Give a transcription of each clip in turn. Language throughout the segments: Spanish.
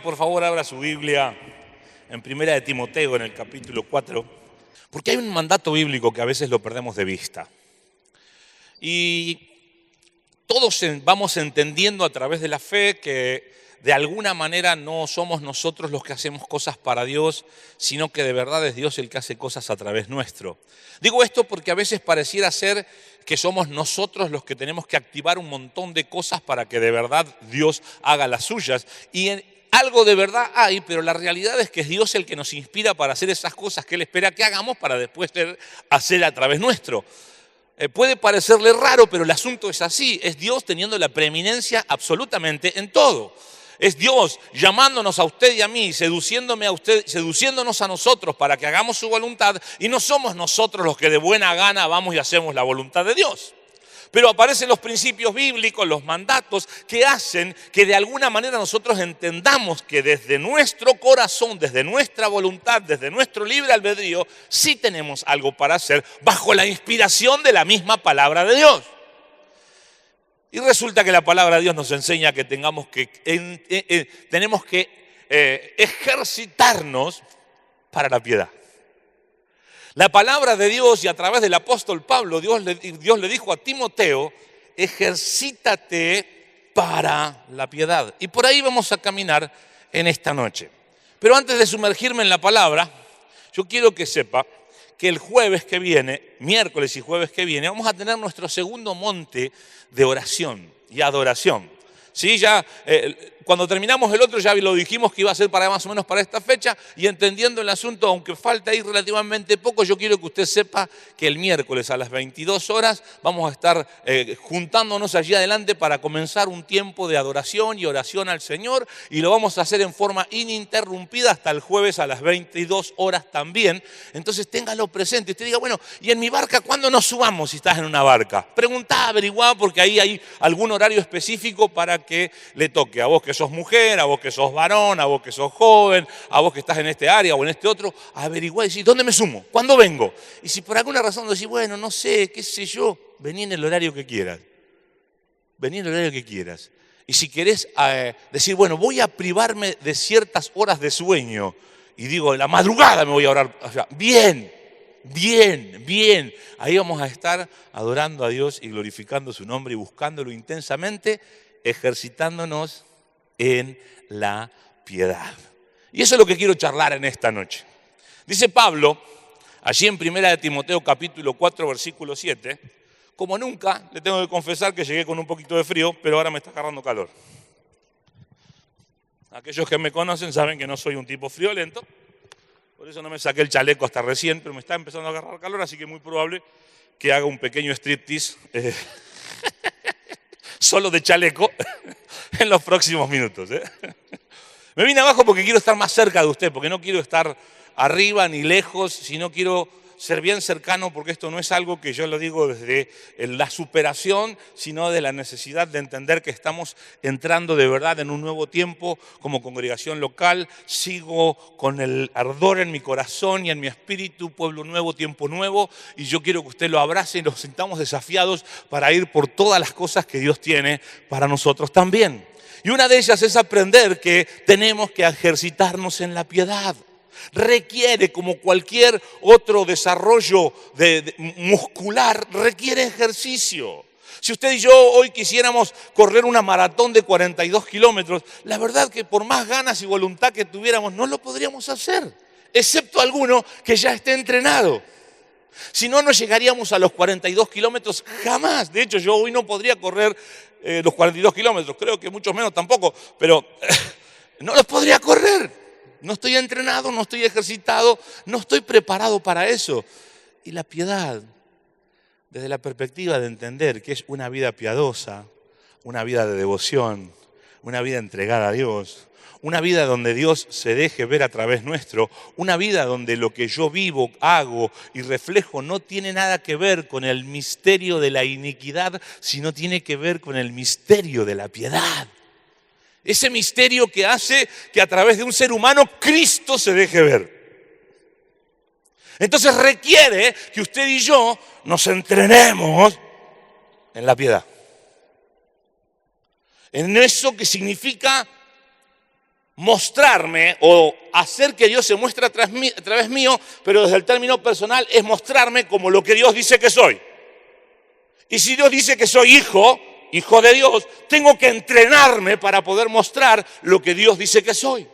Por favor, abra su Biblia en Primera de Timoteo, en el capítulo 4, porque hay un mandato bíblico que a veces lo perdemos de vista. Y todos vamos entendiendo a través de la fe que de alguna manera no somos nosotros los que hacemos cosas para Dios, sino que de verdad es Dios el que hace cosas a través nuestro. Digo esto porque a veces pareciera ser que somos nosotros los que tenemos que activar un montón de cosas para que de verdad Dios haga las suyas. Algo de verdad hay, pero la realidad es que es Dios el que nos inspira para hacer esas cosas que Él espera que hagamos para después hacer a través nuestro. Puede parecerle raro, pero el asunto es así. Es Dios teniendo la preeminencia absolutamente en todo. Es Dios llamándonos a usted y a mí, seduciéndome a usted, seduciéndonos a nosotros para que hagamos su voluntad, y no somos nosotros los que de buena gana vamos y hacemos la voluntad de Dios. Pero aparecen los principios bíblicos, los mandatos que hacen que de alguna manera nosotros entendamos que desde nuestro corazón, desde nuestra voluntad, desde nuestro libre albedrío, sí tenemos algo para hacer bajo la inspiración de la misma palabra de Dios. Y resulta que la palabra de Dios nos enseña que tenemos que ejercitarnos para la piedad. La palabra de Dios, y a través del apóstol Pablo, Dios le dijo a Timoteo: ejercítate para la piedad. Y por ahí vamos a caminar en esta noche. Pero antes de sumergirme en la palabra, yo quiero que sepa que el jueves que viene, miércoles y jueves que viene, vamos a tener nuestro segundo monte de oración y adoración. Sí, cuando terminamos el otro ya lo dijimos que iba a ser para más o menos para esta fecha, y entendiendo el asunto, aunque falta ahí relativamente poco, yo quiero que usted sepa que el miércoles a las 22 horas vamos a estar juntándonos allí adelante para comenzar un tiempo de adoración y oración al Señor, y lo vamos a hacer en forma ininterrumpida hasta el jueves a las 22 horas también. Entonces téngalo presente. Usted diga, bueno, ¿y en mi barca cuándo nos subamos si estás en una barca? Preguntá, averiguá, porque ahí hay algún horario específico para que le toque a vos que sos mujer, a vos que sos varón, a vos que sos joven, a vos que estás en este área o en este otro. Averiguá y decís, ¿dónde me sumo? ¿Cuándo vengo? Y si por alguna razón decís, bueno, no sé, qué sé yo, vení en el horario que quieras. Vení en el horario que quieras. Y si querés decir, bueno, voy a privarme de ciertas horas de sueño, y digo, en la madrugada me voy a orar. O sea, bien. Ahí vamos a estar adorando a Dios y glorificando su nombre y buscándolo intensamente, ejercitándonos en la piedad. Y eso es lo que quiero charlar en esta noche. Dice Pablo, allí en Primera de Timoteo capítulo 4, versículo 7, como nunca, le tengo que confesar que llegué con un poquito de frío, pero ahora me está agarrando calor. Aquellos que me conocen saben que no soy un tipo friolento, por eso no me saqué el chaleco hasta recién, pero me está empezando a agarrar calor, así que es muy probable que haga un pequeño striptease solo de chaleco en los próximos minutos. Me vine abajo porque quiero estar más cerca de usted, porque no quiero estar arriba ni lejos, sino quiero ser bien cercano, porque esto no es algo que yo lo digo desde la superación, sino de la necesidad de entender que estamos entrando de verdad en un nuevo tiempo como congregación local. Sigo con el ardor en mi corazón y en mi espíritu, pueblo nuevo, tiempo nuevo, y yo quiero que usted lo abrace y nos sintamos desafiados para ir por todas las cosas que Dios tiene para nosotros también. Y una de ellas es aprender que tenemos que ejercitarnos en la piedad. Requiere, como cualquier otro desarrollo muscular, requiere ejercicio. Si usted y yo hoy quisiéramos correr una maratón de 42 kilómetros, la verdad que por más ganas y voluntad que tuviéramos, no lo podríamos hacer, excepto alguno que ya esté entrenado. Si no, no llegaríamos a los 42 kilómetros jamás. De hecho, yo hoy no podría correr los 42 kilómetros, creo que muchos menos tampoco, pero no los podría correr. No estoy entrenado, no estoy ejercitado, no estoy preparado para eso. Y la piedad, desde la perspectiva de entender que es una vida piadosa, una vida de devoción, una vida entregada a Dios, una vida donde Dios se deje ver a través nuestro, una vida donde lo que yo vivo, hago y reflejo no tiene nada que ver con el misterio de la iniquidad, sino tiene que ver con el misterio de la piedad. Ese misterio que hace que a través de un ser humano Cristo se deje ver. Entonces requiere que usted y yo nos entrenemos en la piedad. En eso que significa mostrarme o hacer que Dios se muestre a través mío, pero desde el término personal es mostrarme como lo que Dios dice que soy. Y si Dios dice que soy hijo de Dios, tengo que entrenarme para poder mostrar lo que Dios dice que soy.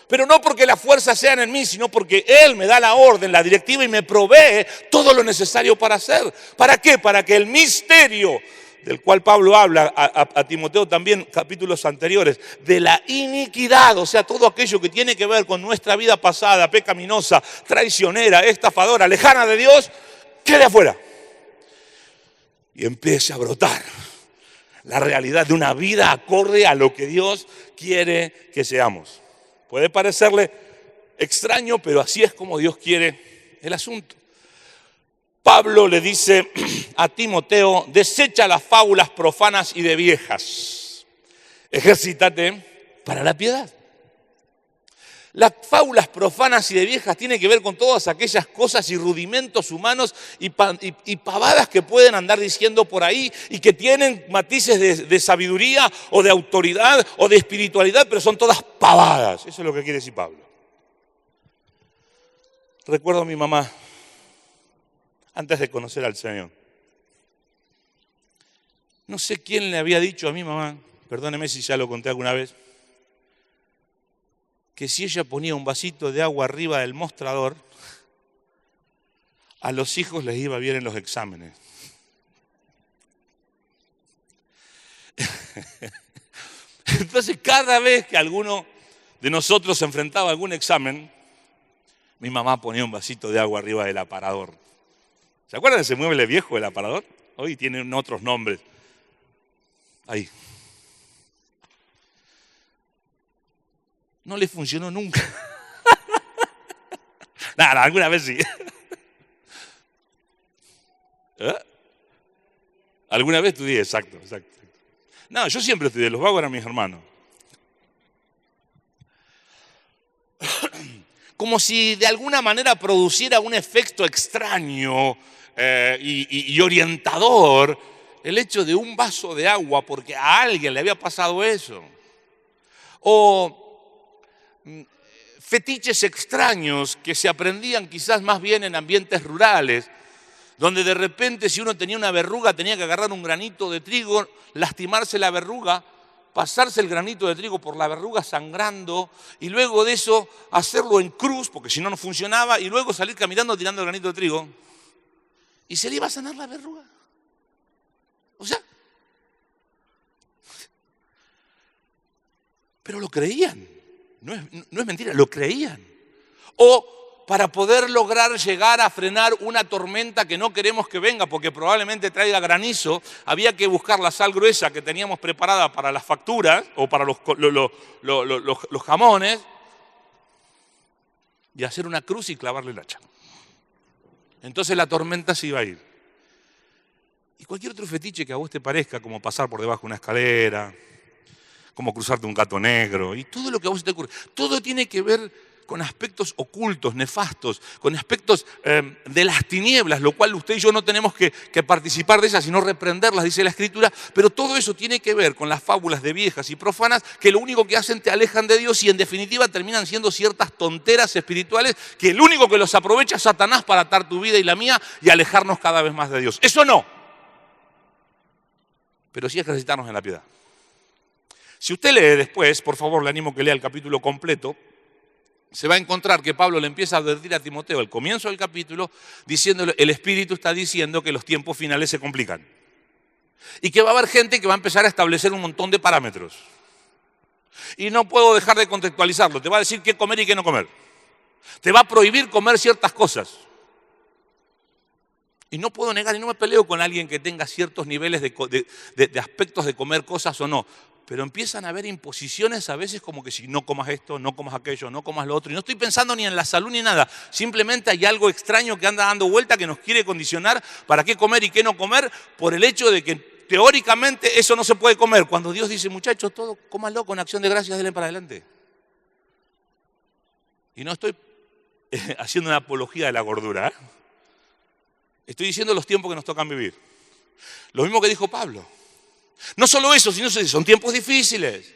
Pero no porque las fuerzas sean en mí, sino porque Él me da la orden, la directiva y me provee todo lo necesario para hacer. ¿Para qué? Para que el misterio del cual Pablo habla a Timoteo también, capítulos anteriores, de la iniquidad, o sea, todo aquello que tiene que ver con nuestra vida pasada, pecaminosa, traicionera, estafadora, lejana de Dios, quede afuera. Y empiece a brotar la realidad de una vida acorde a lo que Dios quiere que seamos. Puede parecerle extraño, pero así es como Dios quiere el asunto. Pablo le dice a Timoteo, desecha las fábulas profanas y de viejas. Ejercítate para la piedad. Las fábulas profanas y de viejas tienen que ver con todas aquellas cosas y rudimentos humanos y pavadas que pueden andar diciendo por ahí y que tienen matices de sabiduría o de autoridad o de espiritualidad, pero son todas pavadas. Eso es lo que quiere decir Pablo. Recuerdo a mi mamá, antes de conocer al Señor. No sé quién le había dicho a mi mamá, perdóneme si ya lo conté alguna vez, que si ella ponía un vasito de agua arriba del mostrador, a los hijos les iba bien en los exámenes. Entonces, cada vez que alguno de nosotros se enfrentaba a algún examen, mi mamá ponía un vasito de agua arriba del aparador. ¿Se acuerdan de ese mueble viejo, el aparador? Hoy tienen otros nombres. Ahí. No le funcionó nunca. Nada, alguna vez sí. ¿Eh? ¿Alguna vez estudié? Exacto. No, yo siempre estudié, los vagos eran mis hermanos. Como si de alguna manera produciera un efecto extraño y orientador el hecho de un vaso de agua porque a alguien le había pasado eso. O fetiches extraños que se aprendían quizás más bien en ambientes rurales, donde de repente si uno tenía una verruga tenía que agarrar un granito de trigo, lastimarse la verruga, pasarse el granito de trigo por la verruga sangrando y luego de eso hacerlo en cruz, porque si no, no funcionaba, y luego salir caminando tirando el granito de trigo y se le iba a sanar la verruga. O sea, pero lo creían. No es mentira, lo creían. O para poder lograr llegar a frenar una tormenta que no queremos que venga porque probablemente traiga granizo, había que buscar la sal gruesa que teníamos preparada para las facturas o para los jamones y hacer una cruz y clavarle el hacha. Entonces la tormenta se iba a ir. Y cualquier otro fetiche que a vos te parezca, como pasar por debajo de una escalera, como cruzarte un gato negro, y todo lo que a vos te ocurre, todo tiene que ver con aspectos ocultos, nefastos, con aspectos de las tinieblas, lo cual usted y yo no tenemos que participar de ellas, sino reprenderlas, dice la Escritura, pero todo eso tiene que ver con las fábulas de viejas y profanas, que lo único que hacen te alejan de Dios y en definitiva terminan siendo ciertas tonteras espirituales, que el único que los aprovecha es Satanás para atar tu vida y la mía y alejarnos cada vez más de Dios. Eso no, pero sí ejercitarnos en la piedad. Si usted lee después, por favor, le animo que lea el capítulo completo, se va a encontrar que Pablo le empieza a advertir a Timoteo al comienzo del capítulo, diciéndole, el Espíritu está diciendo que los tiempos finales se complican. Y que va a haber gente que va a empezar a establecer un montón de parámetros. Y no puedo dejar de contextualizarlo. Te va a decir qué comer y qué no comer. Te va a prohibir comer ciertas cosas. Y no puedo negar, y no me peleo con alguien que tenga ciertos niveles de aspectos de comer cosas o no. Pero empiezan a haber imposiciones a veces como que si no comas esto, no comas aquello, no comas lo otro. Y no estoy pensando ni en la salud ni nada. Simplemente hay algo extraño que anda dando vuelta que nos quiere condicionar para qué comer y qué no comer por el hecho de que teóricamente eso no se puede comer. Cuando Dios dice, muchachos, todo cómanlo con acción de gracias, denle para adelante. Y no estoy haciendo una apología de la gordura, ¿eh? Estoy diciendo los tiempos que nos tocan vivir. Lo mismo que dijo Pablo. No solo eso, sino que son tiempos difíciles.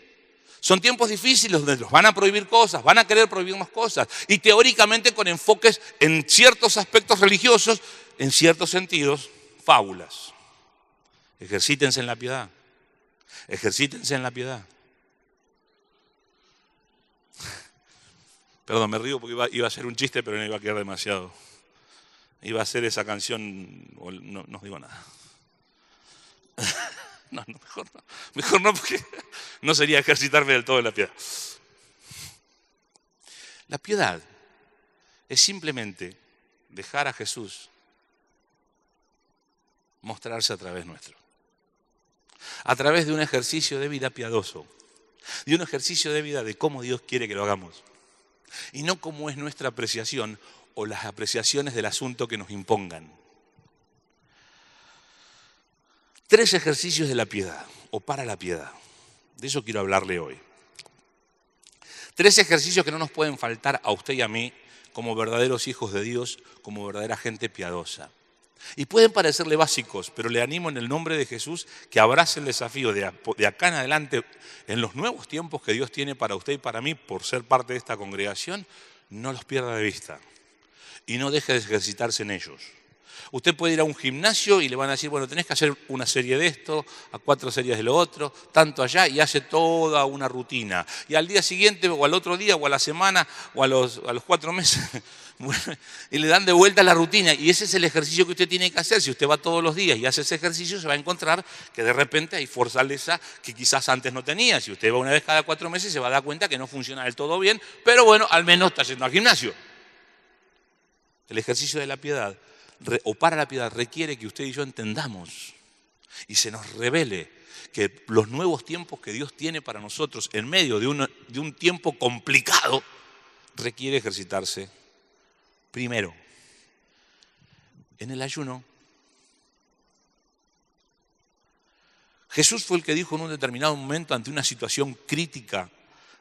Son tiempos difíciles donde nos van a prohibir cosas, van a querer prohibirnos cosas. Y teóricamente con enfoques en ciertos aspectos religiosos, en ciertos sentidos, fábulas. Ejercítense en la piedad. Ejercítense en la piedad. Perdón, me río porque iba a ser un chiste, pero no iba a quedar demasiado. Iba a ser esa canción, no digo nada. No, mejor no. Mejor no, porque no sería ejercitarme del todo en la piedad. La piedad es simplemente dejar a Jesús mostrarse a través nuestro. A través de un ejercicio de vida piadoso. De un ejercicio de vida de cómo Dios quiere que lo hagamos. Y no como es nuestra apreciación o las apreciaciones del asunto que nos impongan. 3 ejercicios de la piedad o para la piedad. De eso quiero hablarle hoy. 3 ejercicios que no nos pueden faltar a usted y a mí como verdaderos hijos de Dios, como verdadera gente piadosa. Y pueden parecerle básicos, pero le animo en el nombre de Jesús que abrace el desafío de acá en adelante, en los nuevos tiempos que Dios tiene para usted y para mí, por ser parte de esta congregación, no los pierda de vista y no deje de ejercitarse en ellos. Usted puede ir a un gimnasio y le van a decir, bueno, tenés que hacer una serie de esto, a 4 series de lo otro, tanto allá, y hace toda una rutina. Y al día siguiente, o al otro día, o a la semana, o a los 4 meses, y le dan de vuelta la rutina. Y ese es el ejercicio que usted tiene que hacer. Si usted va todos los días y hace ese ejercicio, se va a encontrar que de repente hay fortaleza que quizás antes no tenía. Si usted va una vez cada 4 meses, se va a dar cuenta que no funciona del todo bien, pero bueno, al menos está yendo al gimnasio. El ejercicio de la piedad o para la piedad requiere que usted y yo entendamos y se nos revele que los nuevos tiempos que Dios tiene para nosotros en medio de un tiempo complicado requiere ejercitarse primero en el ayuno. Jesús fue el que dijo en un determinado momento ante una situación crítica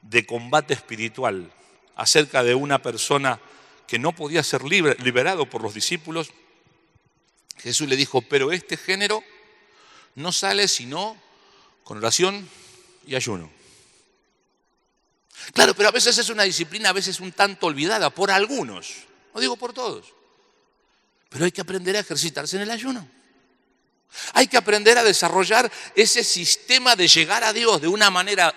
de combate espiritual acerca de una persona que no podía ser liberado por los discípulos. Jesús le dijo, pero este género no sale sino con oración y ayuno. Claro, pero a veces es una disciplina, a veces un tanto olvidada por algunos, no digo por todos. Pero hay que aprender a ejercitarse en el ayuno. Hay que aprender a desarrollar ese sistema de llegar a Dios de una manera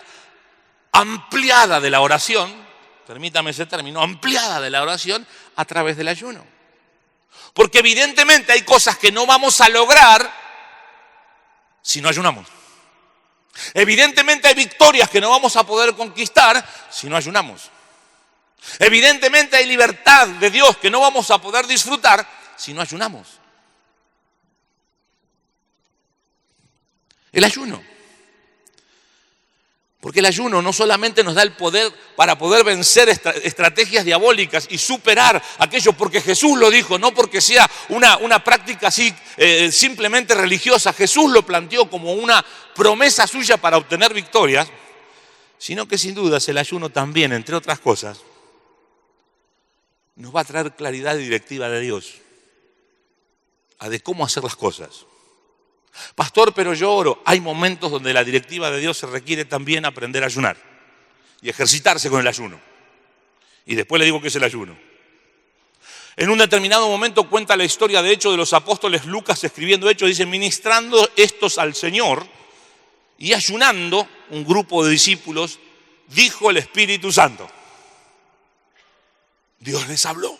ampliada de la oración, permítame ese término, ampliada de la oración a través del ayuno. Porque evidentemente hay cosas que no vamos a lograr si no ayunamos. Evidentemente hay victorias que no vamos a poder conquistar si no ayunamos. Evidentemente hay libertad de Dios que no vamos a poder disfrutar si no ayunamos. El ayuno. Porque el ayuno no solamente nos da el poder para poder vencer estrategias diabólicas y superar aquello, porque Jesús lo dijo, no porque sea una práctica así simplemente religiosa. Jesús lo planteó como una promesa suya para obtener victorias, sino que sin dudas el ayuno también, entre otras cosas, nos va a traer claridad y directiva de Dios a de cómo hacer las cosas. Pastor, pero yo oro. Hay momentos donde la directiva de Dios se requiere también aprender a ayunar y ejercitarse con el ayuno. Y después le digo qué es el ayuno. En un determinado momento cuenta la historia de Hechos de los apóstoles. Lucas, escribiendo Hechos, dice, ministrando estos al Señor y ayunando, un grupo de discípulos, dijo el Espíritu Santo. Dios les habló.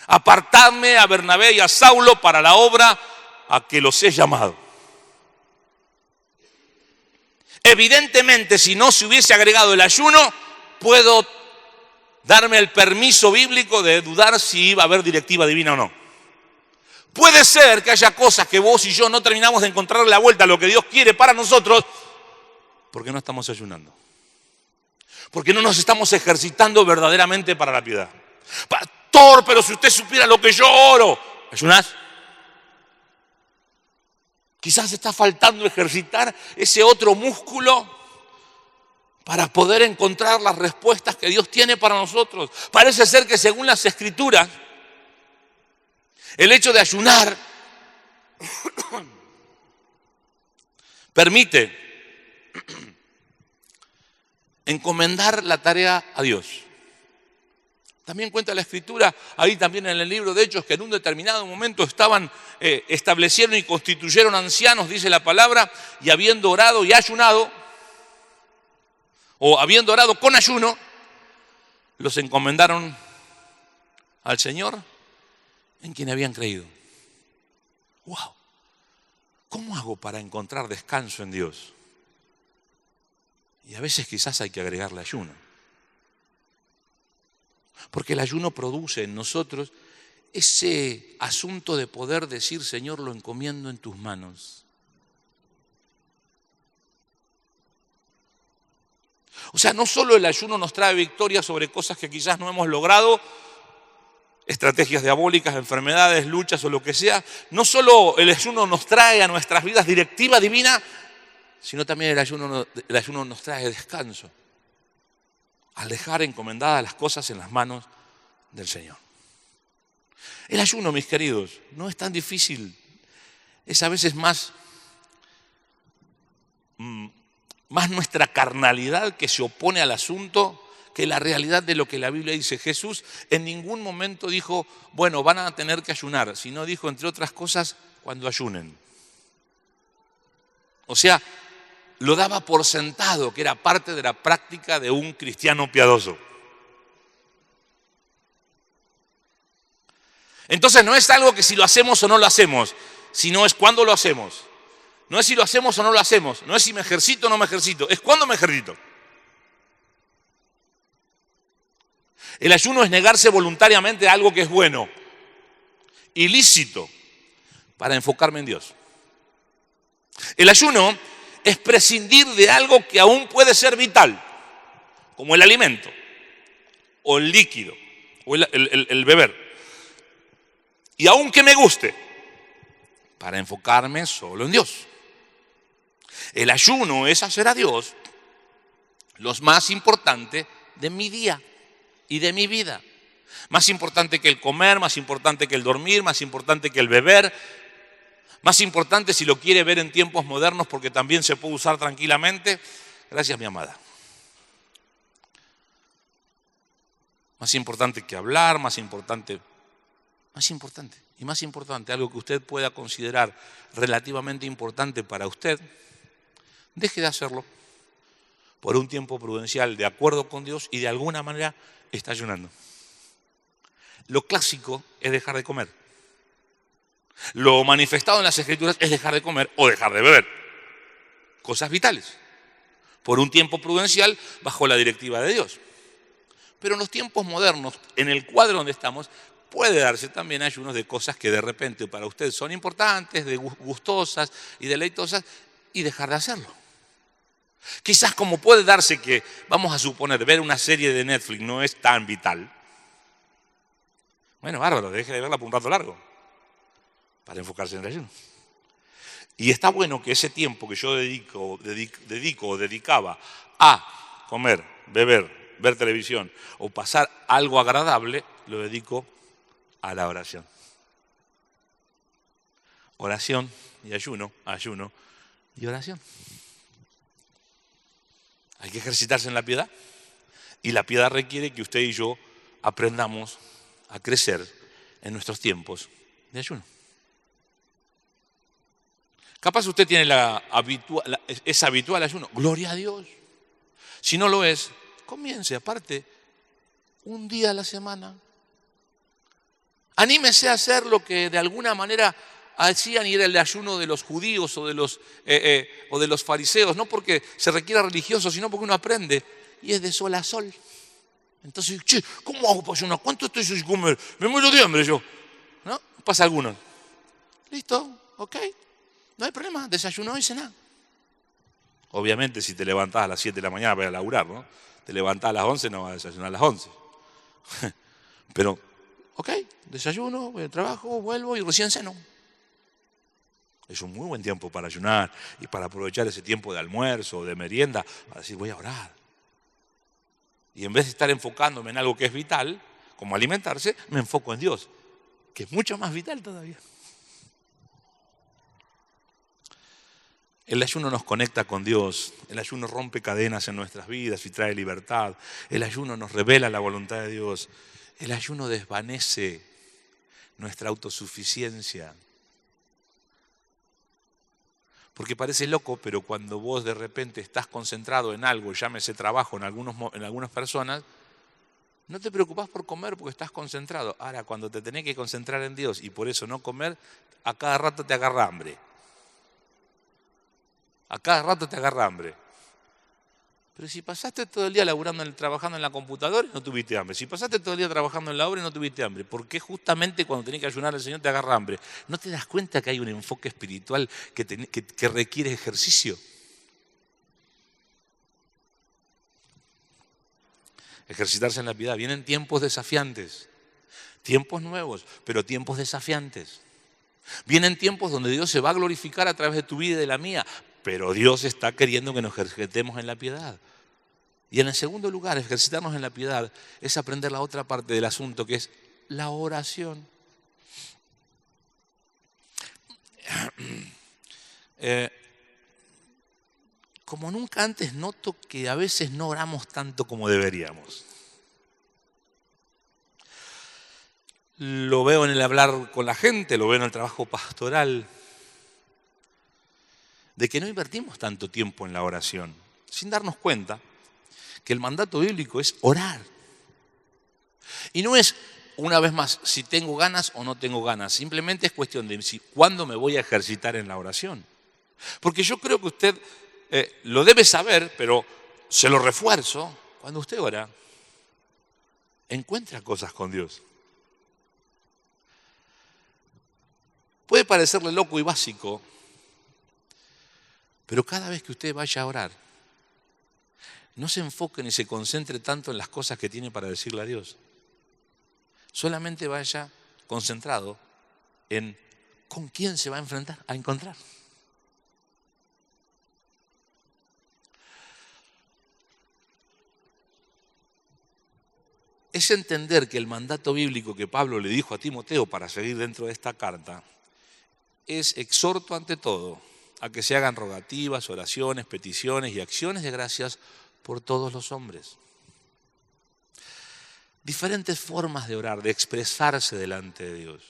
Apartadme a Bernabé y a Saulo para la obra a que los he llamado. Evidentemente, si no se hubiese agregado el ayuno, puedo darme el permiso bíblico de dudar si iba a haber directiva divina o no. Puede ser que haya cosas que vos y yo no terminamos de encontrarle la vuelta a lo que Dios quiere para nosotros porque no estamos ayunando. Porque no nos estamos ejercitando verdaderamente para la piedad. Pastor, pero si usted supiera lo que yo oro. ¿Ayunás? Quizás está faltando ejercitar ese otro músculo para poder encontrar las respuestas que Dios tiene para nosotros. Parece ser que según las Escrituras, el hecho de ayunar permite Encomendar la tarea a Dios. También cuenta la Escritura, ahí también en el libro de Hechos, que en un determinado momento establecieron y constituyeron ancianos, dice la palabra, y habiendo orado y ayunado, o habiendo orado con ayuno, los encomendaron al Señor en quien habían creído. ¡Wow! ¿Cómo hago para encontrar descanso en Dios? Y a veces quizás hay que agregarle ayuno. Porque el ayuno produce en nosotros ese asunto de poder decir, Señor, lo encomiendo en tus manos. O sea, no solo el ayuno nos trae victoria sobre cosas que quizás no hemos logrado, estrategias diabólicas, enfermedades, luchas o lo que sea, no solo el ayuno nos trae a nuestras vidas directiva divina, sino también el ayuno nos trae descanso, al dejar encomendadas las cosas en las manos del Señor. El ayuno, mis queridos, no es tan difícil, es a veces más nuestra carnalidad que se opone al asunto que la realidad de lo que la Biblia dice. Jesús en ningún momento dijo, bueno, van a tener que ayunar, sino dijo, entre otras cosas, cuando ayunen. O sea, lo daba por sentado, que era parte de la práctica de un cristiano piadoso. Entonces no es algo que si lo hacemos o no lo hacemos, sino es cuándo lo hacemos. No es si lo hacemos o no lo hacemos, no es si me ejercito o no me ejercito, es cuándo me ejercito. El ayuno es negarse voluntariamente a algo que es bueno, ilícito, para enfocarme en Dios. El ayuno es prescindir de algo que aún puede ser vital, como el alimento, o el líquido, o el beber. Y aun que me guste, para enfocarme solo en Dios. El ayuno es hacer a Dios lo más importante de mi día y de mi vida. Más importante que el comer, más importante que el dormir, más importante que el beber, más importante si lo quiere ver en tiempos modernos porque también se puede usar tranquilamente. Gracias, mi amada. Más importante que hablar, más importante, algo que usted pueda considerar relativamente importante para usted, deje de hacerlo por un tiempo prudencial de acuerdo con Dios y de alguna manera está ayunando. Lo clásico es dejar de comer. Lo manifestado en las Escrituras es dejar de comer o dejar de beber. Cosas vitales. Por un tiempo prudencial bajo la directiva de Dios. Pero en los tiempos modernos, en el cuadro donde estamos, puede darse también ayunos de cosas que de repente para usted son importantes, de gustosas y deleitosas, y dejar de hacerlo. Quizás como puede darse que, vamos a suponer, ver una serie de Netflix no es tan vital. Bueno, bárbaro, deje de verla por un rato largo para enfocarse en el ayuno. Y está bueno que ese tiempo que yo dedicaba a comer, beber, ver televisión o pasar algo agradable, lo dedico a la oración. Oración y ayuno y oración. Hay que ejercitarse en la piedad y la piedad requiere que usted y yo aprendamos a crecer en nuestros tiempos de ayuno. Capaz usted tiene es habitual ayuno. Gloria a Dios. Si no lo es, comience aparte un día a la semana. Anímese a hacer lo que de alguna manera hacían y era el ayuno de los judíos o de los fariseos, no porque se requiera religioso, sino porque uno aprende y es de sol a sol. Entonces, che, ¿cómo hago para ayunar? ¿Cuánto estoy sin comer? Me muero de hambre yo. ¿No? Pasa algunos. Listo, ok. No hay problema, desayunó y cená. Obviamente si te levantás a las 7 de la mañana para ir a laburar, ¿no? Te levantás a las 11, no vas a desayunar a las 11. Pero, ok, desayuno, voy al trabajo, vuelvo y recién ceno. Es un muy buen tiempo para ayunar y para aprovechar ese tiempo de almuerzo o de merienda para decir voy a orar. Y en vez de estar enfocándome en algo que es vital, como alimentarse, me enfoco en Dios, que es mucho más vital todavía. El ayuno nos conecta con Dios, el ayuno rompe cadenas en nuestras vidas y trae libertad, el ayuno nos revela la voluntad de Dios, el ayuno desvanece nuestra autosuficiencia. Porque parece loco, pero cuando vos de repente estás concentrado en algo, llámese trabajo en algunas personas, no te preocupás por comer porque estás concentrado. Ahora, cuando te tenés que concentrar en Dios y por eso no comer, a cada rato te agarra hambre. A cada rato te agarra hambre. Pero si pasaste todo el día trabajando en la computadora y no tuviste hambre. Si pasaste todo el día trabajando en la obra y no tuviste hambre. ¿Por qué justamente cuando tenés que ayunar al Señor te agarra hambre? ¿No te das cuenta que hay un enfoque espiritual que requiere ejercicio? Ejercitarse en la piedad. Vienen tiempos desafiantes. Tiempos nuevos, pero tiempos desafiantes. Vienen tiempos donde Dios se va a glorificar a través de tu vida y de la mía. Pero Dios está queriendo que nos ejercitemos en la piedad. Y en el segundo lugar, ejercitarnos en la piedad es aprender la otra parte del asunto, que es la oración. Como nunca antes noto que a veces no oramos tanto como deberíamos. Lo veo en el hablar con la gente, lo veo en el trabajo pastoral, de que no invertimos tanto tiempo en la oración, sin darnos cuenta que el mandato bíblico es orar. Y no es, una vez más, si tengo ganas o no tengo ganas, simplemente es cuestión de cuándo me voy a ejercitar en la oración. Porque yo creo que usted lo debe saber, pero se lo refuerzo, cuando usted ora, encuentra cosas con Dios. Puede parecerle loco y básico, pero cada vez que usted vaya a orar, no se enfoque ni se concentre tanto en las cosas que tiene para decirle a Dios. Solamente vaya concentrado en con quién se va a enfrentar, a encontrar. Es entender que el mandato bíblico que Pablo le dijo a Timoteo para seguir dentro de esta carta es exhorto ante todo a que se hagan rogativas, oraciones, peticiones y acciones de gracias por todos los hombres. Diferentes formas de orar, de expresarse delante de Dios.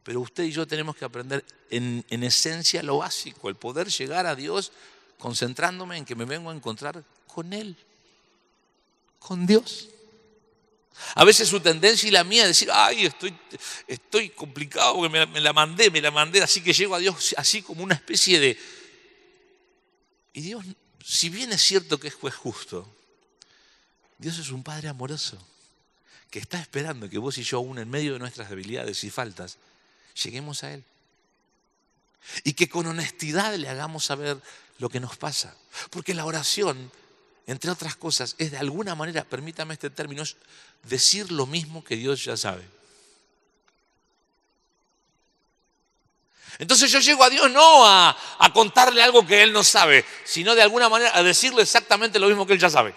Pero usted y yo tenemos que aprender en esencia lo básico, el poder llegar a Dios concentrándome en que me vengo a encontrar con Él, con Dios. A veces su tendencia y la mía es decir, ay, estoy complicado porque me la mandé, así que llego a Dios así como una especie de... Y Dios, si bien es cierto que es juez justo, Dios es un Padre amoroso que está esperando que vos y yo, aún en medio de nuestras debilidades y faltas, lleguemos a Él. Y que con honestidad le hagamos saber lo que nos pasa. Porque la oración, entre otras cosas, es de alguna manera, permítame este término, es decir lo mismo que Dios ya sabe. Entonces yo llego a Dios no a contarle algo que Él no sabe, sino de alguna manera a decirle exactamente lo mismo que Él ya sabe.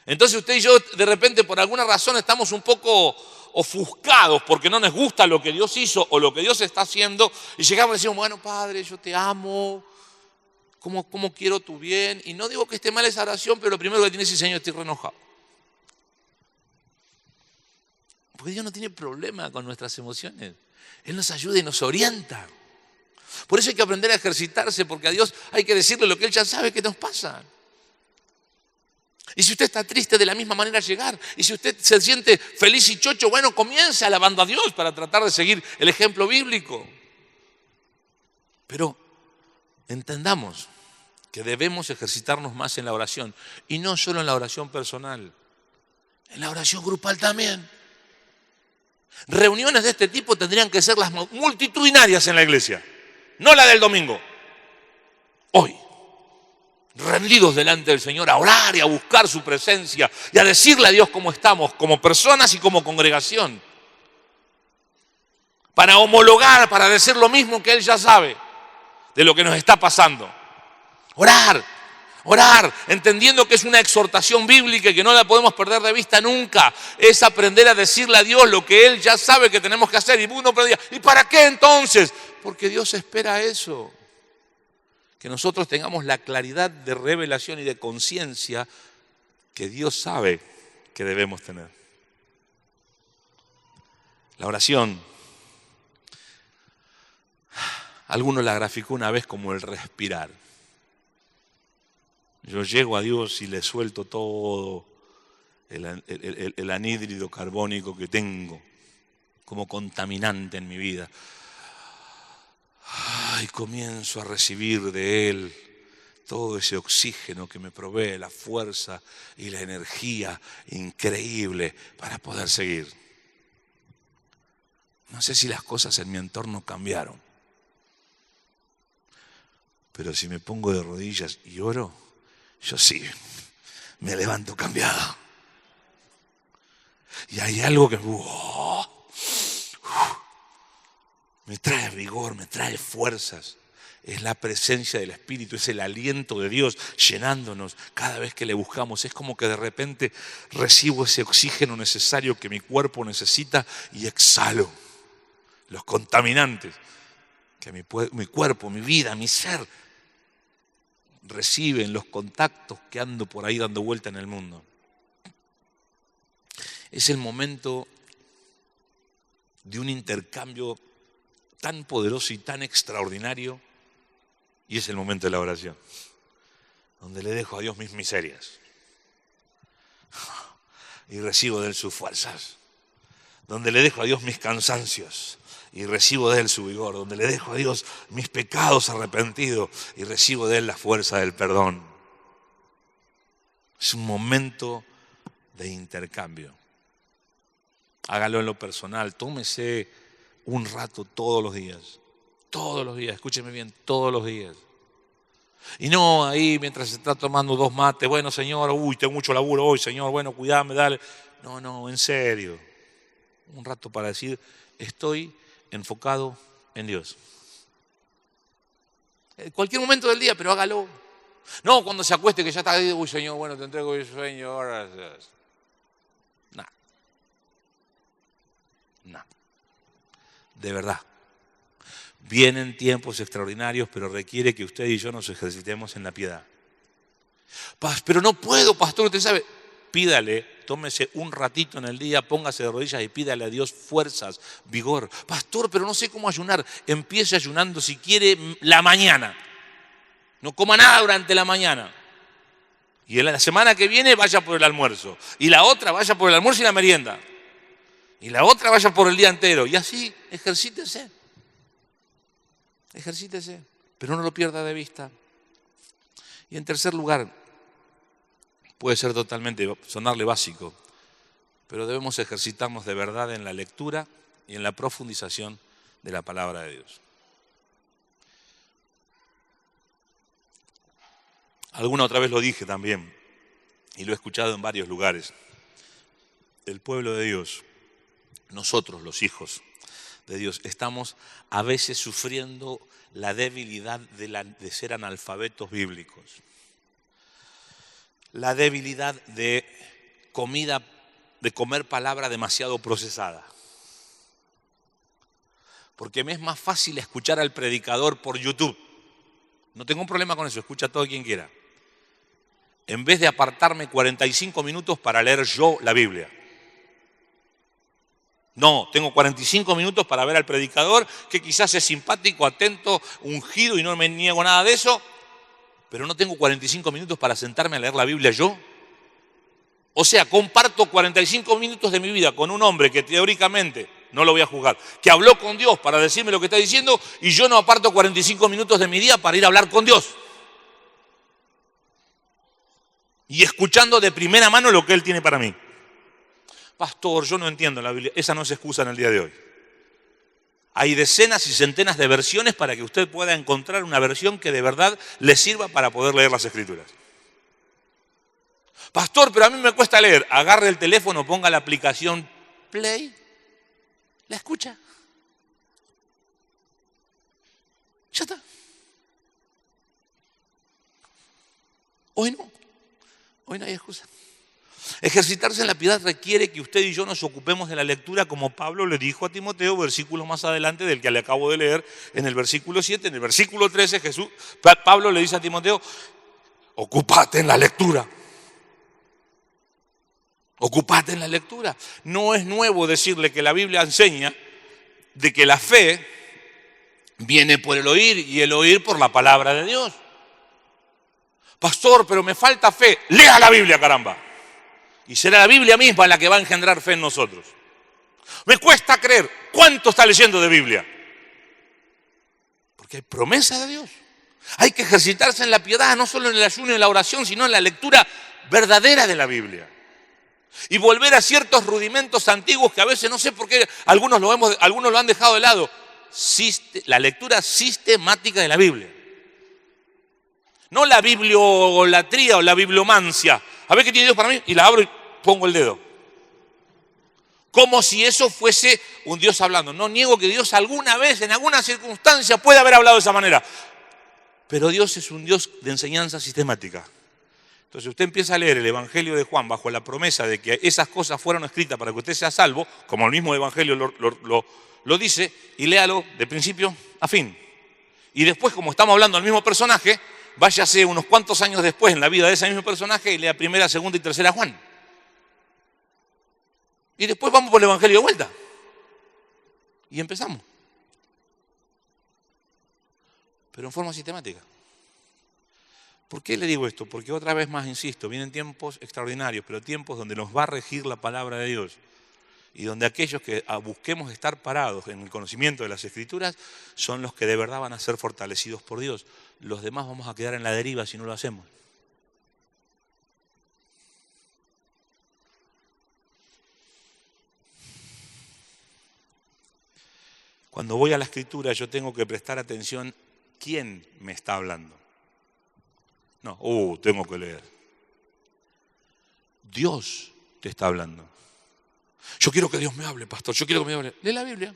Entonces usted y yo de repente por alguna razón estamos un poco ofuscados porque no nos gusta lo que Dios hizo o lo que Dios está haciendo y llegamos y decimos, bueno, Padre, yo te amo, ¿cómo quiero tu bien? Y no digo que esté mal esa oración, pero lo primero que tiene es decir, Señor, estoy re enojado. Porque Dios no tiene problema con nuestras emociones. Él nos ayuda y nos orienta. Por eso hay que aprender a ejercitarse, porque a Dios hay que decirle lo que Él ya sabe que nos pasa. Y si usted está triste, de la misma manera llegar. Y si usted se siente feliz y chocho, bueno, comience alabando a Dios para tratar de seguir el ejemplo bíblico. Pero entendamos que debemos ejercitarnos más en la oración. Y no solo en la oración personal, en la oración grupal también. Reuniones de este tipo tendrían que ser las multitudinarias en la iglesia, no la del domingo. Hoy, rendidos delante del Señor, a orar y a buscar su presencia y a decirle a Dios cómo estamos, como personas y como congregación. Para homologar, para decir lo mismo que Él ya sabe de lo que nos está pasando. Orar, entendiendo que es una exhortación bíblica y que no la podemos perder de vista nunca. Es aprender a decirle a Dios lo que Él ya sabe que tenemos que hacer. Y uno diría, ¿y para qué entonces? Porque Dios espera eso. Que nosotros tengamos la claridad de revelación y de conciencia que Dios sabe que debemos tener. La oración, alguno la graficó una vez como el respirar. Yo llego a Dios y le suelto todo el anhídrido carbónico que tengo como contaminante en mi vida. Y comienzo a recibir de Él todo ese oxígeno que me provee la fuerza y la energía increíble para poder seguir. No sé si las cosas en mi entorno cambiaron, pero si me pongo de rodillas y oro, yo sí me levanto cambiado. Y hay algo que me trae vigor, me trae fuerzas. Es la presencia del Espíritu, es el aliento de Dios llenándonos cada vez que le buscamos. Es como que de repente recibo ese oxígeno necesario que mi cuerpo necesita y exhalo los contaminantes que mi cuerpo, mi vida, mi ser reciben, los contactos que ando por ahí dando vuelta en el mundo. Es el momento de un intercambio tan poderoso y tan extraordinario, y es el momento de la oración, donde le dejo a Dios mis miserias y recibo de Él sus fuerzas, donde le dejo a Dios mis cansancios y recibo de Él su vigor, donde le dejo a Dios mis pecados arrepentidos y recibo de Él la fuerza del perdón. Es un momento de intercambio. Hágalo en lo personal, tómese un rato todos los días, escúcheme bien, todos los días. Y no ahí mientras se está tomando 2 mates, bueno Señor, tengo mucho laburo hoy, Señor, bueno, cuidame, dale. No, en serio. Un rato para decir, estoy enfocado en Dios. En cualquier momento del día, pero hágalo. No cuando se acueste que ya está, Señor, bueno, te entrego el sueño, ahora. No. De verdad. Vienen tiempos extraordinarios, pero requiere que usted y yo nos ejercitemos en la piedad. Pero no puedo, pastor, usted sabe. Pídale, tómese un ratito en el día, póngase de rodillas y pídale a Dios fuerzas, vigor. Pastor, pero no sé cómo ayunar. Empiece ayunando si quiere la mañana. No coma nada durante la mañana. Y en la semana que viene vaya por el almuerzo. Y la otra vaya por el almuerzo y la merienda. Y la otra vaya por el día entero. Y así, ejercítese. Ejercítese, pero no lo pierda de vista. Y en tercer lugar, puede ser sonarle básico, pero debemos ejercitarnos de verdad en la lectura y en la profundización de la palabra de Dios. Alguna otra vez lo dije también, y lo he escuchado en varios lugares. El pueblo de Dios, nosotros los hijos de Dios, estamos a veces sufriendo la debilidad de ser analfabetos bíblicos. La debilidad de comer palabra demasiado procesada. Porque me es más fácil escuchar al predicador por YouTube. No tengo un problema con eso, escucha a todo quien quiera. En vez de apartarme 45 minutos para leer yo la Biblia. No, tengo 45 minutos para ver al predicador, que quizás es simpático, atento, ungido y no me niego nada de eso, pero no tengo 45 minutos para sentarme a leer la Biblia yo. O sea, comparto 45 minutos de mi vida con un hombre que teóricamente, no lo voy a juzgar, que habló con Dios para decirme lo que está diciendo y yo no aparto 45 minutos de mi día para ir a hablar con Dios. Y escuchando de primera mano lo que Él tiene para mí. Pastor, yo no entiendo la Biblia. Esa no es excusa en el día de hoy. Hay decenas y centenas de versiones para que usted pueda encontrar una versión que de verdad le sirva para poder leer las Escrituras. Pastor, pero a mí me cuesta leer. Agarre el teléfono, ponga la aplicación Play, la escucha. Ya está. Hoy no hay excusa. Ejercitarse en la piedad requiere que usted y yo nos ocupemos de la lectura, como Pablo le dijo a Timoteo, versículos más adelante del que le acabo de leer, en el versículo 7, en el versículo 13, Pablo le dice a Timoteo, ocúpate en la lectura. Ocúpate en la lectura. No es nuevo decirle que la Biblia enseña de que la fe viene por el oír y el oír por la palabra de Dios. Pastor, pero me falta fe. Lea la Biblia, caramba. Y será la Biblia misma la que va a engendrar fe en nosotros. Me cuesta creer. ¿Cuánto está leyendo de Biblia? Porque hay promesa de Dios. Hay que ejercitarse en la piedad, no solo en el ayuno y en la oración, sino en la lectura verdadera de la Biblia. Y volver a ciertos rudimentos antiguos que a veces no sé por qué algunos lo han dejado de lado. La lectura sistemática de la Biblia. No la bibliolatría o la bibliomancia. A ver qué tiene Dios para mí y la abro y pongo el dedo. Como si eso fuese un Dios hablando. No niego que Dios alguna vez, en alguna circunstancia, pueda haber hablado de esa manera. Pero Dios es un Dios de enseñanza sistemática. Entonces usted empieza a leer el Evangelio de Juan bajo la promesa de que esas cosas fueron escritas para que usted sea salvo, como el mismo Evangelio lo dice, y léalo de principio a fin. Y después, como estamos hablando del mismo personaje, váyase unos cuantos años después en la vida de ese mismo personaje y lea primera, segunda y tercera Juan. Y después vamos por el Evangelio de vuelta. Y empezamos. Pero en forma sistemática. ¿Por qué le digo esto? Porque otra vez más insisto, vienen tiempos extraordinarios, pero tiempos donde nos va a regir la palabra de Dios. Y donde aquellos que busquemos estar parados en el conocimiento de las Escrituras son los que de verdad van a ser fortalecidos por Dios. Los demás vamos a quedar en la deriva si no lo hacemos. Cuando voy a la Escritura yo tengo que prestar atención quién me está hablando. No, tengo que leer. Dios te está hablando. Yo quiero que Dios me hable, pastor. Yo quiero que me hable. Lee la Biblia.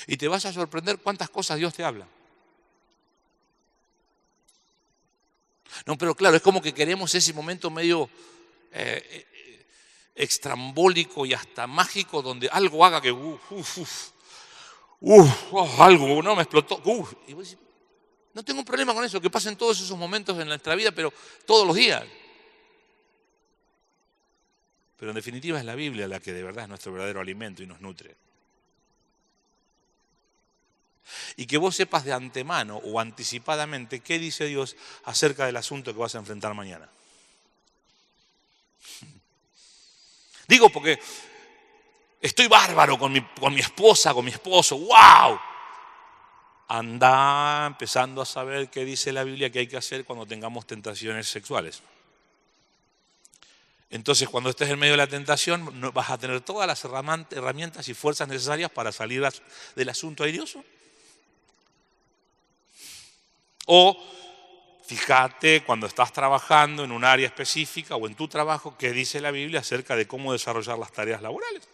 Y te vas a sorprender cuántas cosas Dios te habla. No, pero claro, es como que queremos ese momento medio extrambólico y hasta mágico donde algo haga que algo no me explotó. Y vos decís, no tengo un problema con eso, que pasen todos esos momentos en nuestra vida, pero todos los días. Pero en definitiva es la Biblia la que de verdad es nuestro verdadero alimento y nos nutre. Y que vos sepas de antemano o anticipadamente qué dice Dios acerca del asunto que vas a enfrentar mañana. Digo porque estoy bárbaro con mi esposa, con mi esposo, ¡wow! Anda empezando a saber qué dice la Biblia que hay que hacer cuando tengamos tentaciones sexuales. Entonces, cuando estés en medio de la tentación, vas a tener todas las herramientas y fuerzas necesarias para salir del asunto airoso. O fíjate cuando estás trabajando en un área específica o en tu trabajo, qué dice la Biblia acerca de cómo desarrollar las tareas laborales.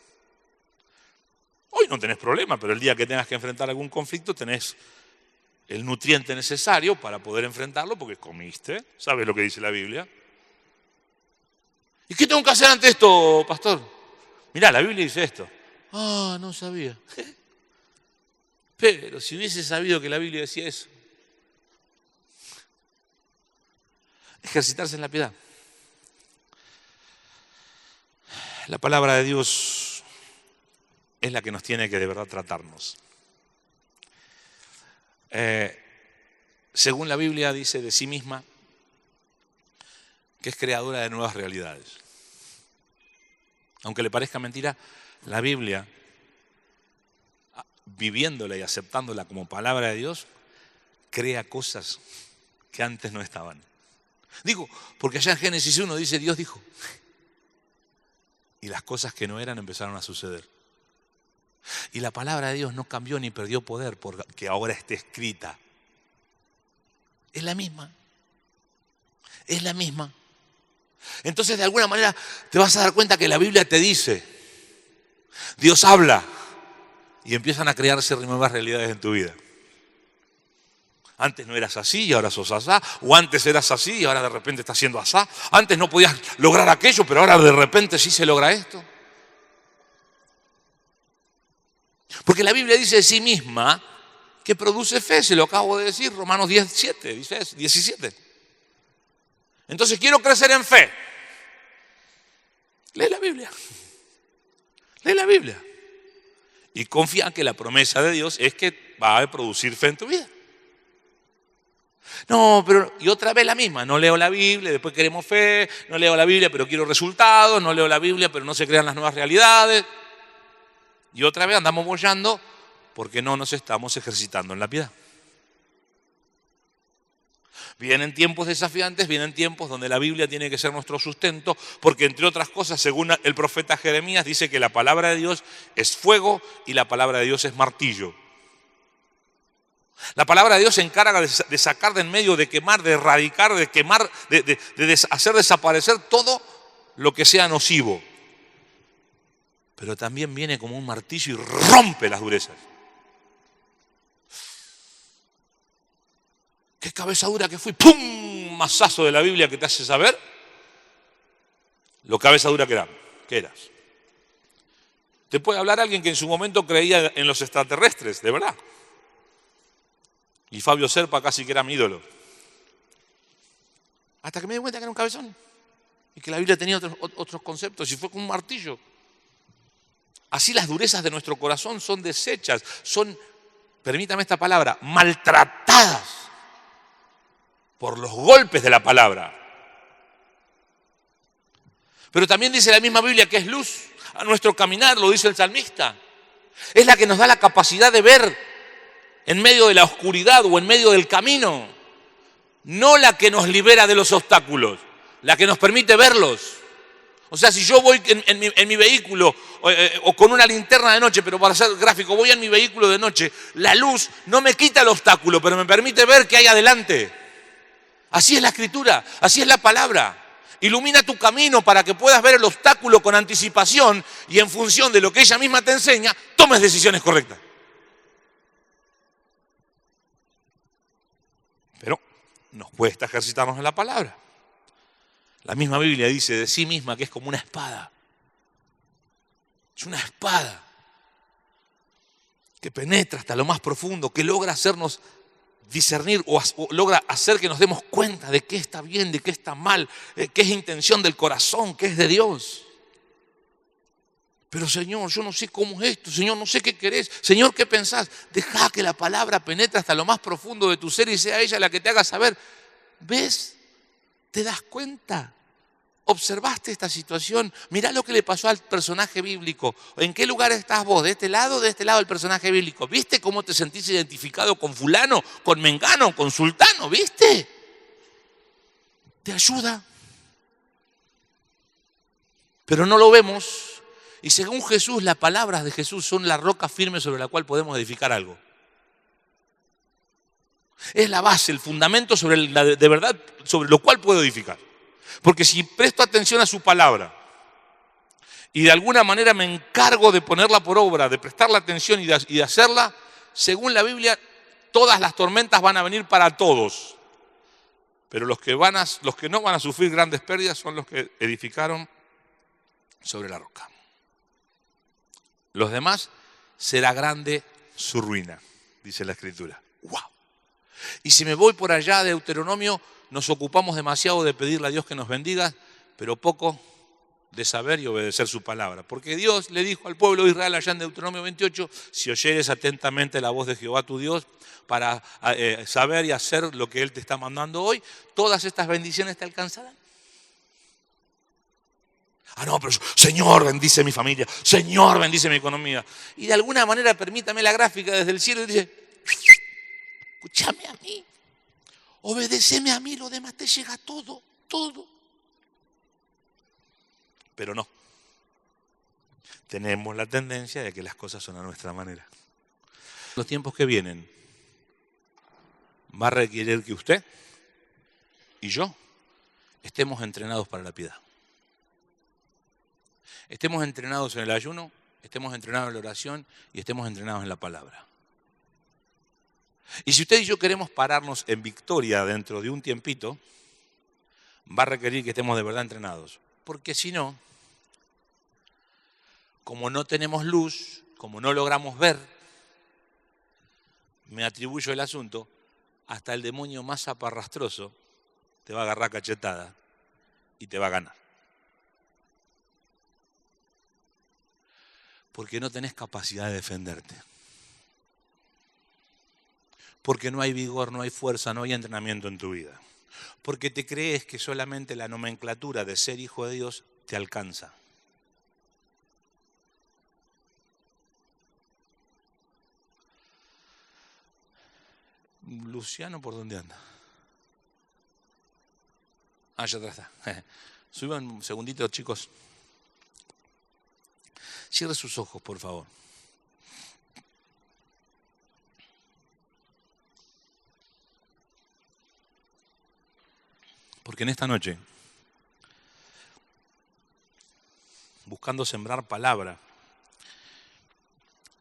Hoy no tenés problema, pero el día que tengas que enfrentar algún conflicto tenés el nutriente necesario para poder enfrentarlo porque comiste, ¿sabes lo que dice la Biblia? ¿Y qué tengo que hacer ante esto, pastor? Mirá, la Biblia dice esto. No sabía. Pero si hubiese sabido que la Biblia decía eso. Ejercitarse en la piedad. La palabra de Dios es la que nos tiene que de verdad tratarnos. Según la Biblia dice de sí misma que es creadora de nuevas realidades. Aunque le parezca mentira, la Biblia, viviéndola y aceptándola como palabra de Dios, crea cosas que antes no estaban. Digo, porque allá en Génesis 1 dice Dios dijo, y las cosas que no eran empezaron a suceder. Y la palabra de Dios no cambió ni perdió poder porque ahora esté escrita. Es la misma. Es la misma. Entonces, de alguna manera, te vas a dar cuenta que la Biblia te dice, Dios habla, y empiezan a crearse nuevas realidades en tu vida. Antes no eras así y ahora sos asá. O antes eras así y ahora de repente estás siendo asá. Antes no podías lograr aquello, pero ahora de repente sí se logra esto. Porque la Biblia dice de sí misma que produce fe, se lo acabo de decir, Romanos 17, dice 17. Entonces quiero crecer en fe. Lee la Biblia. Lee la Biblia. Y confía que la promesa de Dios es que va a producir fe en tu vida. No, pero y otra vez la misma, no leo la Biblia, después queremos fe, no leo la Biblia pero quiero resultados, no leo la Biblia pero no se crean las nuevas realidades. Y otra vez andamos boyando porque no nos estamos ejercitando en la piedad. Vienen tiempos desafiantes, vienen tiempos donde la Biblia tiene que ser nuestro sustento, porque entre otras cosas, según el profeta Jeremías, dice que la palabra de Dios es fuego y la palabra de Dios es martillo. La palabra de Dios se encarga de sacar de en medio, de quemar, de erradicar, de quemar, de hacer desaparecer todo lo que sea nocivo. Pero también viene como un martillo y rompe las durezas. Qué cabeza dura que fui. ¡Pum! Mazazo de la Biblia que te hace saber lo cabeza dura que eras. Te puede hablar alguien que en su momento creía en los extraterrestres, de verdad. Y Fabio Serpa casi que era mi ídolo. Hasta que me di cuenta que era un cabezón. Y que la Biblia tenía otros conceptos. Y fue con un martillo. Así las durezas de nuestro corazón son deshechas. Son, permítame esta palabra, maltratadas por los golpes de la palabra. Pero también dice la misma Biblia que es luz a nuestro caminar, lo dice el salmista. Es la que nos da la capacidad de ver en medio de la oscuridad o en medio del camino. No la que nos libera de los obstáculos, la que nos permite verlos. O sea, si yo voy en mi vehículo o con una linterna de noche, pero para ser gráfico, voy en mi vehículo de noche, la luz no me quita el obstáculo, pero me permite ver qué hay adelante. Así es la Escritura, así es la palabra. Ilumina tu camino para que puedas ver el obstáculo con anticipación y en función de lo que ella misma te enseña, tomes decisiones correctas. Pero nos cuesta ejercitarnos en la palabra. La misma Biblia dice de sí misma que es como una espada. Es una espada que penetra hasta lo más profundo, que logra hacernos discernir o logra hacer que nos demos cuenta de qué está bien, de qué está mal, qué es intención del corazón, qué es de Dios. Pero Señor, yo no sé cómo es esto, Señor, no sé qué querés, Señor, ¿qué pensás? Deja que la palabra penetre hasta lo más profundo de tu ser y sea ella la que te haga saber. ¿Ves? ¿Te das cuenta? ¿Observaste esta situación? Mirá lo que le pasó al personaje bíblico. ¿En qué lugar estás vos? ¿De este lado o de este lado del personaje bíblico? ¿Viste cómo te sentís identificado con fulano, con mengano, con sultano? ¿Viste? Te ayuda. Pero no lo vemos. Y según Jesús, las palabras de Jesús son la roca firme sobre la cual podemos edificar algo. Es la base, el fundamento de verdad sobre lo cual puedo edificar. Porque si presto atención a su palabra y de alguna manera me encargo de ponerla por obra, de prestarle atención y de hacerla, según la Biblia, todas las tormentas van a venir para todos. Pero los que no van a sufrir grandes pérdidas son los que edificaron sobre la roca. Los demás será grande su ruina, dice la Escritura. ¡Wow! Y si me voy por allá de Deuteronomio, nos ocupamos demasiado de pedirle a Dios que nos bendiga, pero poco de saber y obedecer su palabra. Porque Dios le dijo al pueblo de Israel allá en Deuteronomio 28, si oyeres atentamente la voz de Jehová tu Dios para saber y hacer lo que Él te está mandando hoy, todas estas bendiciones te alcanzarán. Ah, no, pero Señor, bendice mi familia, Señor, bendice mi economía. Y de alguna manera, permítame la gráfica desde el cielo y dice, escúchame a mí. Obedéceme a mí, lo demás te llega todo, todo. Pero no. Tenemos la tendencia de que las cosas son a nuestra manera. Los tiempos que vienen va a requerir que usted y yo estemos entrenados para la piedad. Estemos entrenados en el ayuno, estemos entrenados en la oración y estemos entrenados en la palabra. Y si usted y yo queremos pararnos en victoria dentro de un tiempito, va a requerir que estemos de verdad entrenados. Porque si no, como no tenemos luz, como no logramos ver, me atribuyo el asunto, hasta el demonio más zaparrastroso te va a agarrar cachetada y te va a ganar. Porque no tenés capacidad de defenderte. Porque no hay vigor, no hay fuerza, no hay entrenamiento en tu vida. Porque te crees que solamente la nomenclatura de ser hijo de Dios te alcanza. Luciano, ¿por dónde anda? Allá atrás está. Suban un segundito, chicos. Cierre sus ojos, por favor. Porque en esta noche, buscando sembrar palabra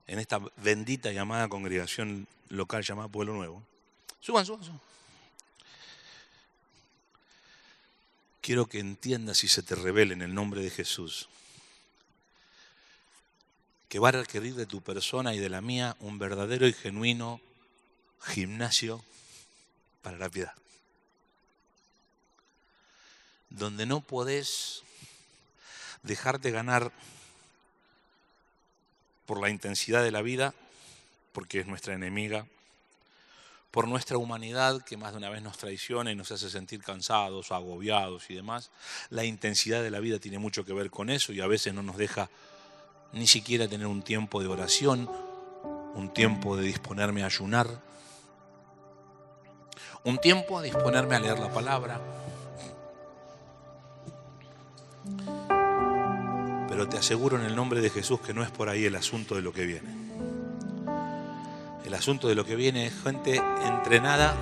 en esta bendita llamada congregación local llamada Pueblo Nuevo, suban. Quiero que entiendas y se te revele en el nombre de Jesús que va a requerir de tu persona y de la mía un verdadero y genuino gimnasio para la piedad. Donde no podés dejarte ganar por la intensidad de la vida, porque es nuestra enemiga, por nuestra humanidad que más de una vez nos traiciona y nos hace sentir cansados, agobiados y demás. La intensidad de la vida tiene mucho que ver con eso y a veces no nos deja ni siquiera tener un tiempo de oración, un tiempo de disponerme a ayunar, un tiempo a disponerme a leer la palabra. Pero te aseguro en el nombre de Jesús que no es por ahí el asunto de lo que viene. El asunto de lo que viene es gente entrenada,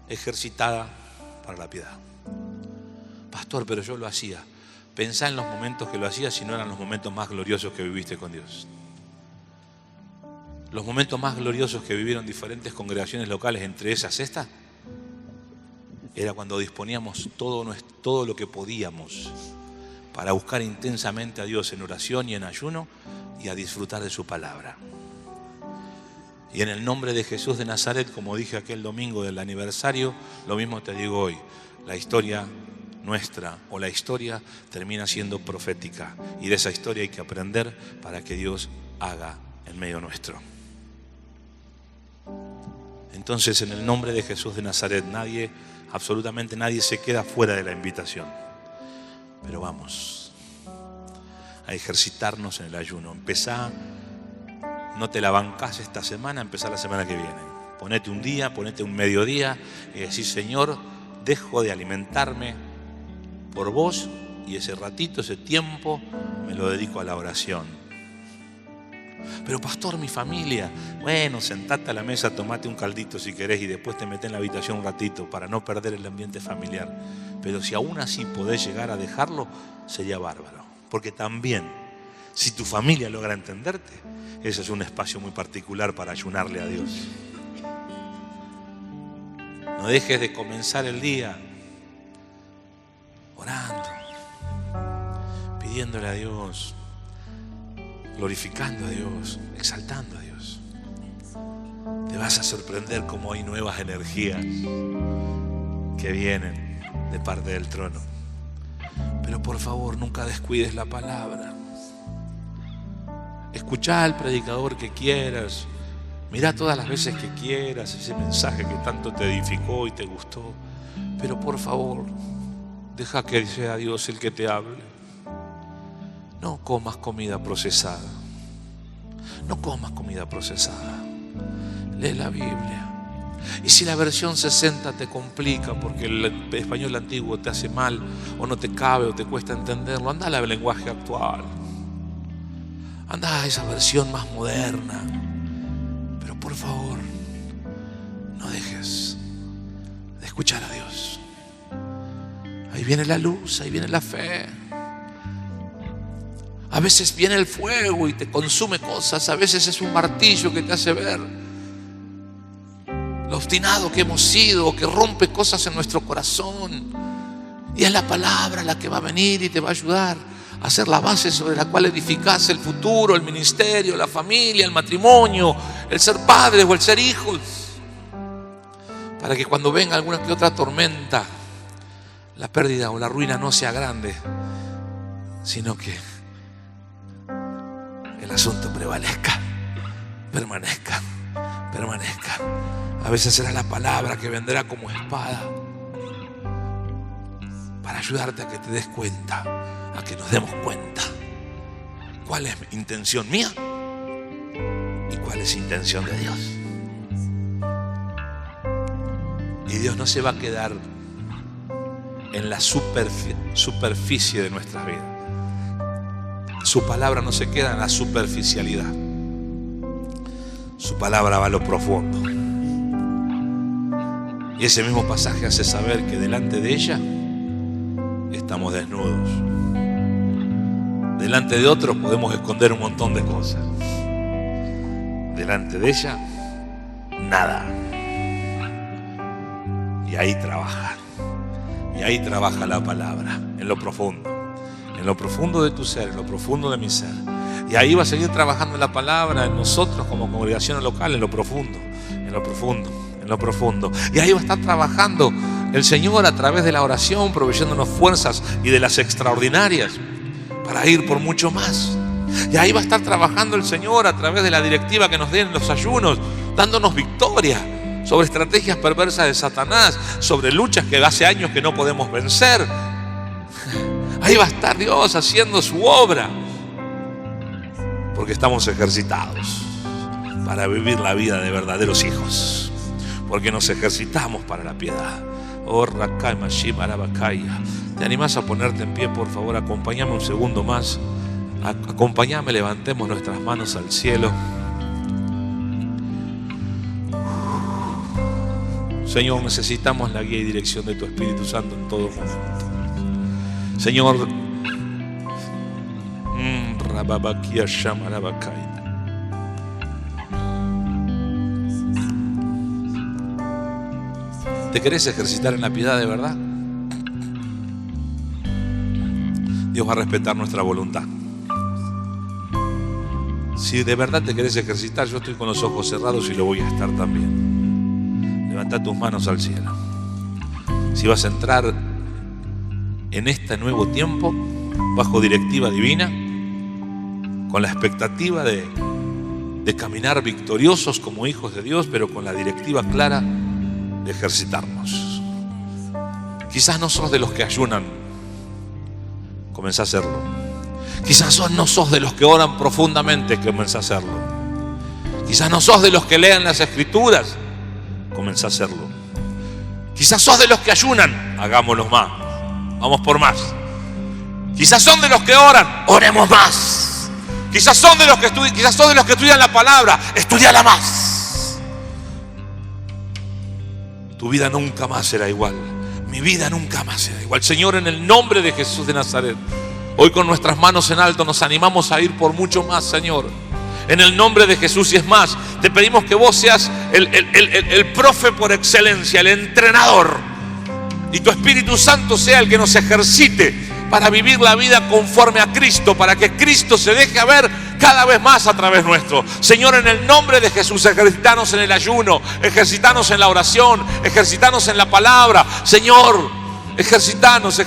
ejercitada para la piedad. Pastor, pero yo lo hacía. Pensá en los momentos que lo hacías si no eran los momentos más gloriosos que viviste con Dios. Los momentos más gloriosos que vivieron diferentes congregaciones locales, entre esas esta, era cuando disponíamos todo lo que podíamos para buscar intensamente a Dios en oración y en ayuno y a disfrutar de su palabra. Y en el nombre de Jesús de Nazaret, como dije aquel domingo del aniversario, lo mismo te digo hoy. La historia nuestra o la historia termina siendo profética. Y de esa historia hay que aprender para que Dios haga en medio nuestro. Entonces, en el nombre de Jesús de Nazaret, absolutamente nadie se queda fuera de la invitación. Pero vamos a ejercitarnos en el ayuno. Empezá, no te la bancás esta semana, empezá la semana que viene. Ponete un día, ponete un mediodía y decís, Señor, dejo de alimentarme por vos y ese ratito, ese tiempo, me lo dedico a la oración. Pero pastor, mi familia, bueno, sentate a la mesa, tomate un caldito si querés y después te metés en la habitación un ratito para no perder el ambiente familiar. Pero si aún así podés llegar a dejarlo, sería bárbaro. Porque también, si tu familia logra entenderte, ese es un espacio muy particular para ayunarle a Dios. No dejes de comenzar el día orando, pidiéndole a Dios, glorificando a Dios, exaltando a Dios. Te vas a sorprender cómo hay nuevas energías que vienen de parte del trono. Pero por favor, nunca descuides la palabra. Escuchá al predicador que quieras. Mirá todas las veces que quieras ese mensaje que tanto te edificó y te gustó. Pero por favor, deja que sea Dios el que te hable. No comas comida procesada. No comas comida procesada. Lee la Biblia. Y si la versión 60 te complica porque el español antiguo te hace mal o no te cabe o te cuesta entenderlo, anda al lenguaje actual. Anda a esa versión más moderna. Pero por favor, no dejes de escuchar a Dios. Ahí viene la luz, ahí viene la fe. A veces viene el fuego y te consume cosas. A veces es un martillo que te hace ver. lo obstinado que hemos sido, que rompe cosas en nuestro corazón. Y es la palabra la que va a venir y te va a ayudar a ser la base sobre la cual edificas el futuro, el ministerio, la familia, el matrimonio, el ser padres o el ser hijos. Para que cuando venga alguna que otra tormenta, la pérdida o la ruina no sea grande, sino que el asunto prevalezca, permanezca. A veces será la palabra que vendrá como espada para ayudarte a que te des cuenta, a que nos demos cuenta cuál es intención mía y cuál es intención de Dios. Y Dios no se va a quedar en la superficie de nuestras vidas. Su palabra no se queda en la superficialidad. Su palabra va a lo profundo. Y ese mismo pasaje hace saber que delante de ella estamos desnudos. Delante de otros podemos esconder un montón de cosas. Delante de ella, nada. Y ahí trabaja. Y ahí trabaja la palabra, en lo profundo de tu ser, en lo profundo de mi ser. Y ahí va a seguir trabajando la palabra en nosotros como congregación local, en lo profundo. Y ahí va a estar trabajando el Señor a través de la oración, proveyéndonos fuerzas y de las extraordinarias para ir por mucho más. Y ahí va a estar trabajando el Señor a través de la directiva que nos den los ayunos, dándonos victoria sobre estrategias perversas de Satanás, sobre luchas que hace años que no podemos vencer. Ahí va a estar Dios haciendo su obra, porque estamos ejercitados para vivir la vida de verdaderos hijos, porque nos ejercitamos para la piedad. ¿Te animás a ponerte en pie, por favor? Acompáñame un segundo más. Acompáñame, levantemos nuestras manos al cielo. Señor, necesitamos la guía y dirección de tu Espíritu Santo en todo momento. Señor, ¿te querés ejercitar en la piedad de verdad? Dios va a respetar nuestra voluntad. Si de verdad te querés ejercitar, yo estoy con los ojos cerrados y lo voy a estar también. Levanta tus manos al cielo. Si vas a entrar en este nuevo tiempo bajo directiva divina, con la expectativa de caminar victoriosos como hijos de Dios, pero con la directiva clara de ejercitarnos. Quizás no sos de los que ayunan, comenzá a hacerlo. Quizás no sos de los que oran profundamente, comenzá a hacerlo. Quizás no sos de los que leen las Escrituras, comenzá a hacerlo. Quizás sos de los que ayunan, hagámoslo más, vamos por más. Quizás son de los que oran, oremos más. Quizás son de los que estudian la palabra, estudiala más. Tu vida nunca más será igual. Mi vida nunca más será igual. Señor, en el nombre de Jesús de Nazaret, hoy con nuestras manos en alto nos animamos a ir por mucho más, Señor. En el nombre de Jesús. Y es más, te pedimos que vos seas el profe por excelencia, el entrenador, y tu Espíritu Santo sea el que nos ejercite para vivir la vida conforme a Cristo, para que Cristo se deje ver cada vez más a través nuestro. Señor, en el nombre de Jesús, ejercitanos en el ayuno, ejercitanos en la oración, ejercitanos en la palabra. Señor, ejercitanos.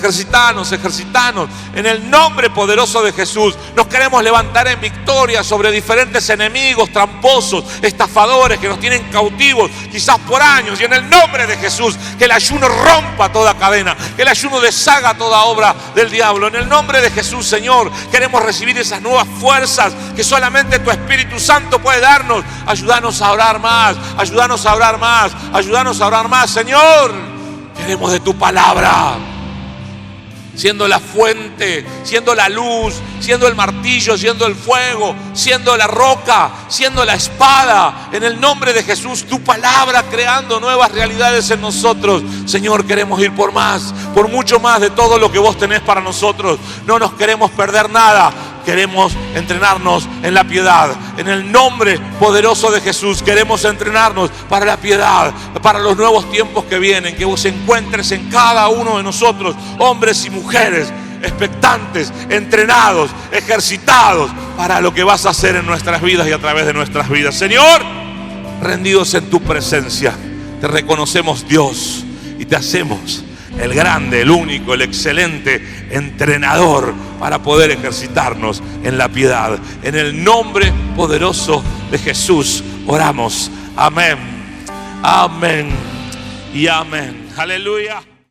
En el nombre poderoso de Jesús nos queremos levantar en victoria sobre diferentes enemigos tramposos, estafadores que nos tienen cautivos quizás por años. Y en el nombre de Jesús, que el ayuno rompa toda cadena, que el ayuno deshaga toda obra del diablo. En el nombre de Jesús, Señor, queremos recibir esas nuevas fuerzas que solamente tu Espíritu Santo puede darnos. Ayúdanos a orar más, Señor. Queremos de tu palabra, siendo la fuente, siendo la luz, siendo el martillo, siendo el fuego, siendo la roca, siendo la espada. En el nombre de Jesús, tu palabra creando nuevas realidades en nosotros. Señor, queremos ir por más, por mucho más de todo lo que vos tenés para nosotros. No nos queremos perder nada. queremos entrenarnos en la piedad. En el nombre poderoso de Jesús queremos entrenarnos para la piedad, para los nuevos tiempos que vienen. Que vos encuentres en cada uno de nosotros, hombres y mujeres, expectantes, entrenados, ejercitados para lo que vas a hacer en nuestras vidas y a través de nuestras vidas. Señor, rendidos en tu presencia, te reconocemos, Dios, y te hacemos el grande, el único, el excelente entrenador para poder ejercitarnos en la piedad. En el nombre poderoso de Jesús oramos. Amén, amén y amén. Aleluya.